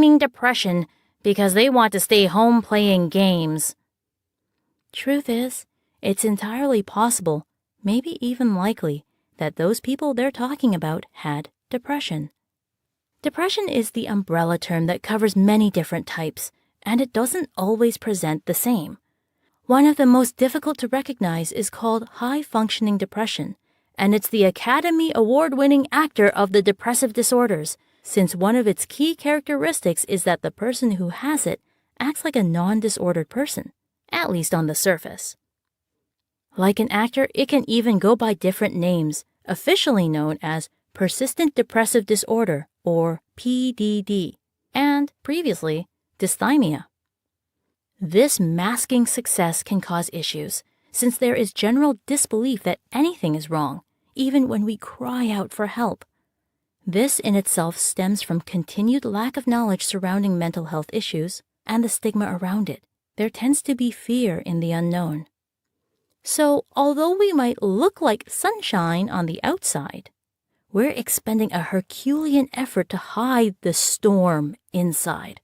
claiming depression because they want to stay home playing games. Truth is, it's entirely possible, maybe even likely, that those people they're talking about had depression. Depression is the umbrella term that covers many different types, and it doesn't always present the same. One of the most difficult to recognize is called high-functioning depression, and it's the Academy Award-winning actor of the depressive disorders, since one of its key characteristics is that the person who has it acts like a non-disordered person, at least on the surface. Like an actor, it can even go by different names, officially known as persistent depressive disorder, or PDD, and previously, dysthymia. This masking success can cause issues, since there is general disbelief that anything is wrong, even when we cry out for help. This in itself stems from continued lack of knowledge surrounding mental health issues and the stigma around it. There tends to be fear in the unknown. So, although we might look like sunshine on the outside, we're expending a Herculean effort to hide the storm inside.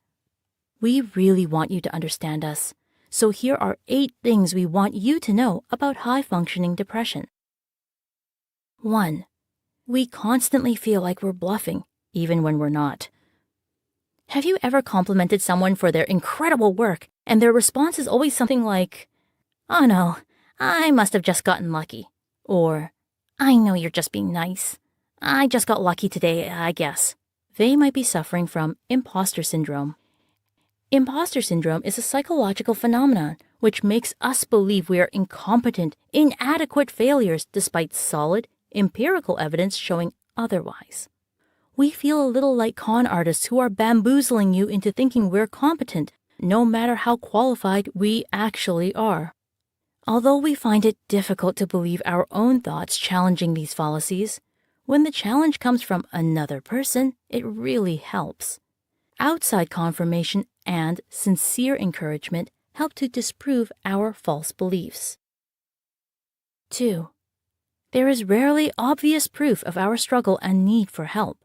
We really want you to understand us, so here are 8 things we want you to know about high-functioning depression. 1. We constantly feel like we're bluffing, even when we're not. Have you ever complimented someone for their incredible work, and their response is always something like, "Oh no, I must have just gotten lucky," or, "I know you're just being nice. I just got lucky today, I guess." They might be suffering from imposter syndrome. Imposter syndrome is a psychological phenomenon which makes us believe we are incompetent, inadequate failures despite solid, empirical evidence showing otherwise. We feel a little like con artists who are bamboozling you into thinking we're competent, no matter how qualified we actually are. Although we find it difficult to believe our own thoughts challenging these fallacies, when the challenge comes from another person, it really helps. Outside confirmation and sincere encouragement help to disprove our false beliefs. 2. There is rarely obvious proof of our struggle and need for help.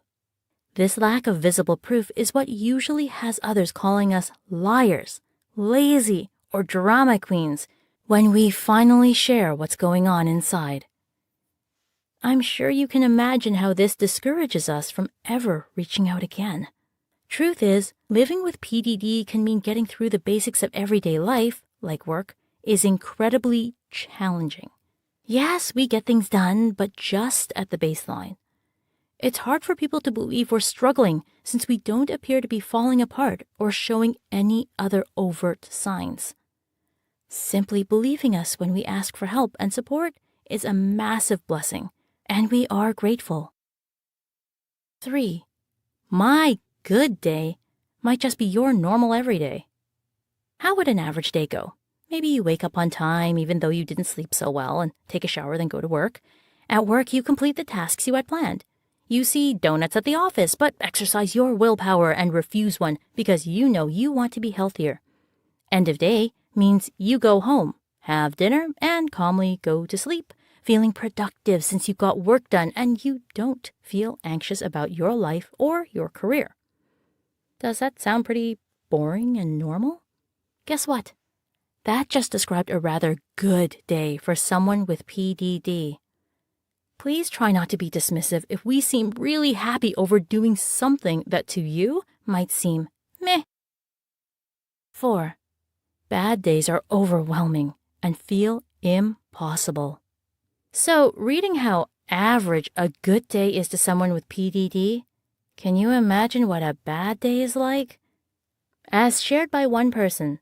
This lack of visible proof is what usually has others calling us liars, lazy, or drama queens when we finally share what's going on inside. I'm sure you can imagine how this discourages us from ever reaching out again. Truth is, living with PDD can mean getting through the basics of everyday life, like work, is incredibly challenging. Yes, we get things done, but just at the baseline. It's hard for people to believe we're struggling since we don't appear to be falling apart or showing any other overt signs. Simply believing us when we ask for help and support is a massive blessing, and we are grateful. 3. My good day might just be your normal everyday. How would an average day go? Maybe you wake up on time even though you didn't sleep so well and take a shower then go to work. At work, you complete the tasks you had planned. You see donuts at the office but exercise your willpower and refuse one because you know you want to be healthier. End of day means you go home, have dinner, and calmly go to sleep, feeling productive since you got work done and you don't feel anxious about your life or your career. Does that sound pretty boring and normal? Guess what? That just described a rather good day for someone with PDD. Please try not to be dismissive if we seem really happy over doing something that to you might seem meh. 4. Bad days are overwhelming and feel impossible. So, reading how average a good day is to someone with PDD, can you imagine what a bad day is like? As shared by one person,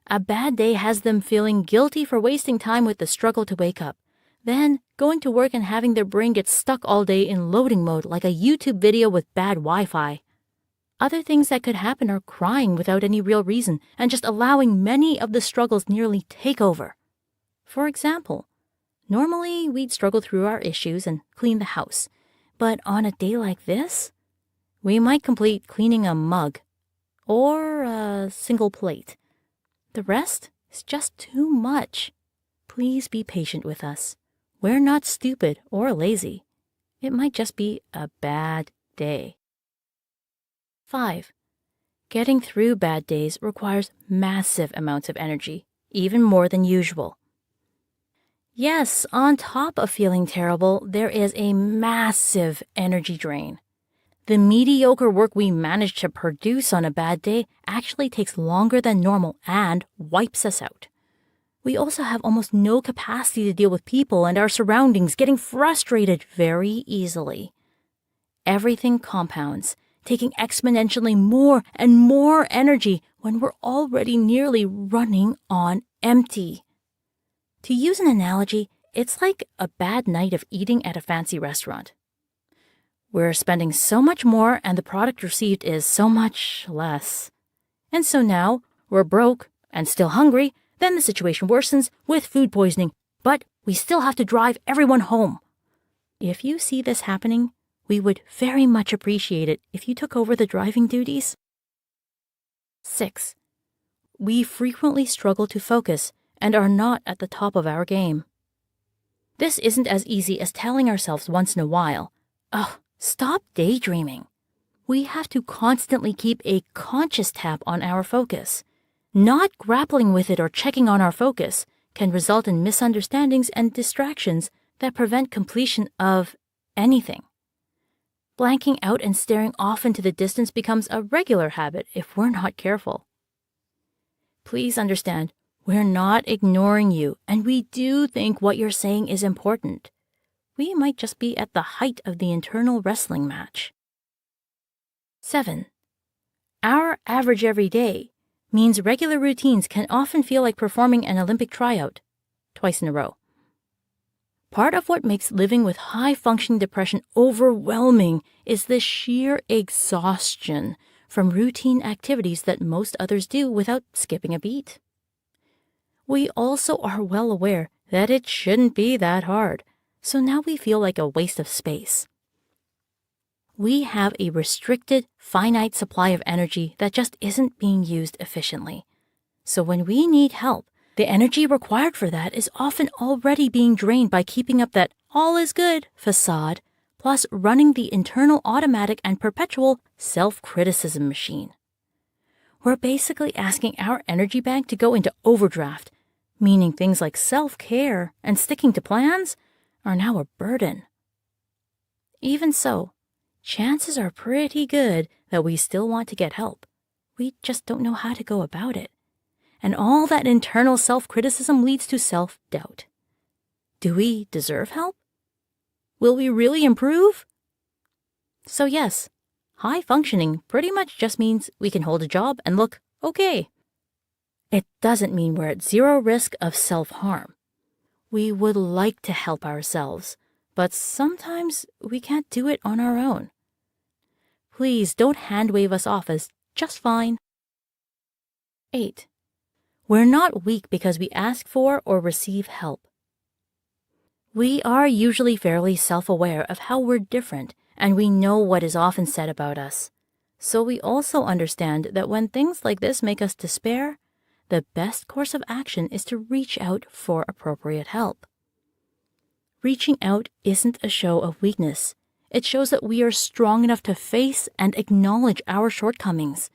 a bad day has them feeling guilty for wasting time with the struggle to wake up, then going to work and having their brain get stuck all day in loading mode like a YouTube video with bad Wi-Fi. Other things that could happen are crying without any real reason and just allowing many of the struggles nearly take over. For example, normally we'd struggle through our issues and clean the house, but on a day like this, we might complete cleaning a mug or a single plate. The rest is just too much. Please be patient with us. We're not stupid or lazy. It might just be a bad day. 5. Getting through bad days requires massive amounts of energy, even more than usual. Yes, on top of feeling terrible, there is a massive energy drain. The mediocre work we manage to produce on a bad day actually takes longer than normal and wipes us out. We also have almost no capacity to deal with people and our surroundings, getting frustrated very easily. Everything compounds, taking exponentially more and more energy when we're already nearly running on empty. To use an analogy, it's like a bad night of eating at a fancy restaurant. We're spending so much more and the product received is so much less. And so now we're broke and still hungry, then the situation worsens with food poisoning, but we still have to drive everyone home. If you see this happening, we would very much appreciate it if you took over the driving duties. 6. We frequently struggle to focus and are not at the top of our game. This isn't as easy as telling ourselves once in a while, "Oh, stop daydreaming." We have to constantly keep a conscious tap on our focus. Not grappling with it or checking on our focus can result in misunderstandings and distractions that prevent completion of anything. Blanking out and staring off into the distance becomes a regular habit if we're not careful. Please understand, we're not ignoring you, and we do think what you're saying is important. We might just be at the height of the internal wrestling match. 7. Our average every day means regular routines can often feel like performing an Olympic tryout twice in a row. Part of what makes living with high-functioning depression overwhelming is the sheer exhaustion from routine activities that most others do without skipping a beat. We also are well aware that it shouldn't be that hard, so now we feel like a waste of space. We have a restricted, finite supply of energy that just isn't being used efficiently. So when we need help, the energy required for that is often already being drained by keeping up that all is good facade, plus running the internal automatic and perpetual self-criticism machine. We're basically asking our energy bank to go into overdraft, meaning things like self-care and sticking to plans are now a burden. Even so, chances are pretty good that we still want to get help. We just don't know how to go about it. And all that internal self-criticism leads to self-doubt. Do we deserve help? Will we really improve? So yes, high functioning pretty much just means we can hold a job and look okay. It doesn't mean we're at zero risk of self-harm. We would like to help ourselves, but sometimes we can't do it on our own. Please don't hand-wave us off as just fine. 8. We're not weak because we ask for or receive help. We are usually fairly self-aware of how we're different, and we know what is often said about us. So we also understand that when things like this make us despair, the best course of action is to reach out for appropriate help. Reaching out isn't a show of weakness. It shows that we are strong enough to face and acknowledge our shortcomings.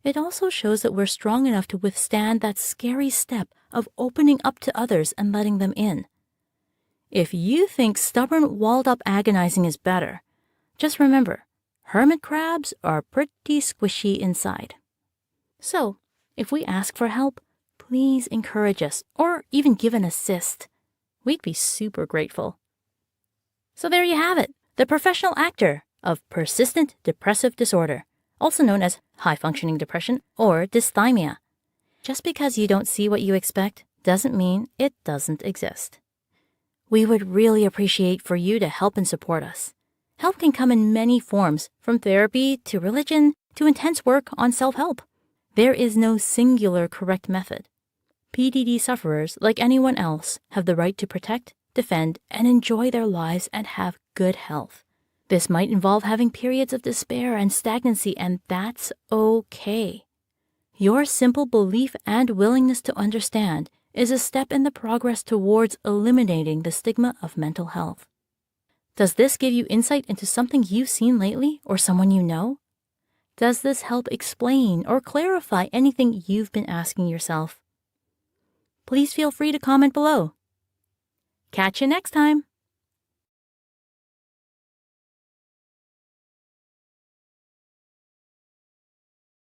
It also shows that we're strong enough to withstand that scary step of opening up to others and letting them in. If you think stubborn, walled-up agonizing is better, just remember, hermit crabs are pretty squishy inside. So, if we ask for help, please encourage us or even give an assist. We'd be super grateful. So there you have it, the professional actor of persistent depressive disorder, also known as high-functioning depression or dysthymia. Just because you don't see what you expect doesn't mean it doesn't exist. We would really appreciate for you to help and support us. Help can come in many forms, from therapy to religion to intense work on self-help. There is no singular correct method. PDD sufferers, like anyone else, have the right to protect, defend, and enjoy their lives and have good health. This might involve having periods of despair and stagnancy, and that's okay. Your simple belief and willingness to understand is a step in the progress towards eliminating the stigma of mental health. Does this give you insight into something you've seen lately or someone you know? Does this help explain or clarify anything you've been asking yourself? Please feel free to comment below. Catch you next time!